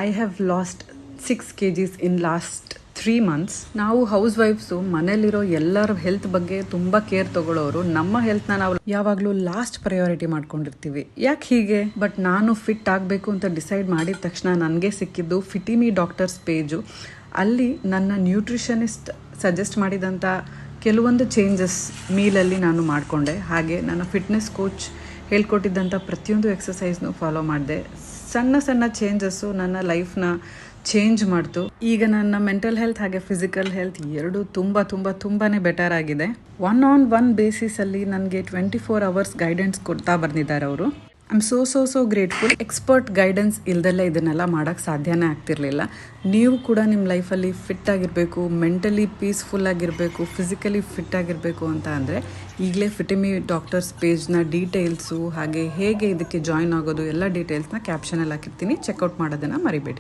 I have lost 6 kgs in last 3 months. ನಾವು house wives ಮನೇಲಿರೋ ಎಲ್ಲರ health ಬಗ್ಗೆ ತುಂಬ ಕೇರ್ ತಗೊಳ್ಳೋರು. ನಮ್ಮ ಹೆಲ್ತ್ನ ನಾವು ಯಾವಾಗಲೂ ಲಾಸ್ಟ್ ಪ್ರಯಾರಿಟಿ ಮಾಡ್ಕೊಂಡಿರ್ತೀವಿ. ಯಾಕೆ ಹೀಗೆ? ಬಟ್ ನಾನು ಫಿಟ್ ಆಗಬೇಕು ಅಂತ ಡಿಸೈಡ್ ಮಾಡಿದ ತಕ್ಷಣ ನನಗೆ ಸಿಕ್ಕಿದ್ದು ಫಿಟಿಮಿ ಡಾಕ್ಟರ್ಸ್ ಪೇಜು. ಅಲ್ಲಿ ನನ್ನ ನ್ಯೂಟ್ರಿಷನಿಸ್ಟ್ ಸಜೆಸ್ಟ್ ಮಾಡಿದಂಥ ಕೆಲವೊಂದು ಚೇಂಜಸ್ ಮೀಲಲ್ಲಿ ನಾನು ಮಾಡಿಕೊಂಡೆ. ಹಾಗೆ ನನ್ನ ಫಿಟ್ನೆಸ್ ಕೋಚ್ ಹೇಳ್ಕೊಟ್ಟಿದ್ದಂಥ ಪ್ರತಿಯೊಂದು ಎಕ್ಸಸೈಸ್ನು ಫಾಲೋ ಮಾಡಿದೆ. ಸಣ್ಣ ಸಣ್ಣ ಚೇಂಜಸ್ಸು ನನ್ನ ಲೈಫ್ನ ಚೇಂಜ್ ಮಾಡ್ತು. ಈಗ ನನ್ನ ಮೆಂಟಲ್ ಹೆಲ್ತ್ ಹಾಗೆ ಫಿಸಿಕಲ್ ಹೆಲ್ತ್ ಎರಡೂ ತುಂಬಾ ಬೆಟರ್ ಆಗಿದೆ. 1-on-1 ಬೇಸಿಸಲ್ಲಿ ನನಗೆ 24 hours ಗೈಡೆನ್ಸ್ ಕೊಡ್ತಾ ಬಂದಿದ್ದಾರೆ ಅವರು. I am so grateful. Expert guidance ಇಲ್ದೆಲ್ಲ ಇದನ್ನೆಲ್ಲ ಮಾಡೋಕ್ಕೆ ಸಾಧ್ಯನೇ ಆಗ್ತಿರ್ಲಿಲ್ಲ. ನೀವು ಕೂಡ ನಿಮ್ಮ ಲೈಫಲ್ಲಿ ಫಿಟ್ ಆಗಿರಬೇಕು, ಮೆಂಟಲಿ ಪೀಸ್ಫುಲ್ ಆಗಿರಬೇಕು, ಫಿಸಿಕಲಿ ಫಿಟ್ ಆಗಿರಬೇಕು ಅಂತ ಅಂದರೆ ಈಗಲೇ ಫಿಟಿಮಿ ಡಾಕ್ಟರ್ಸ್ ಪೇಜ್ನ ಡೀಟೇಲ್ಸು ಹಾಗೆ ಹೇಗೆ ಇದಕ್ಕೆ ಜಾಯ್ನ್ ಆಗೋದು ಎಲ್ಲ ಡೀಟೇಲ್ಸ್ನ ಕ್ಯಾಪ್ಷನಲ್ಲಿ ಹಾಕಿರ್ತೀನಿ. ಚೆಕ್ಔಟ್ ಮಾಡೋದನ್ನು ಮರಿಬೇಡಿ.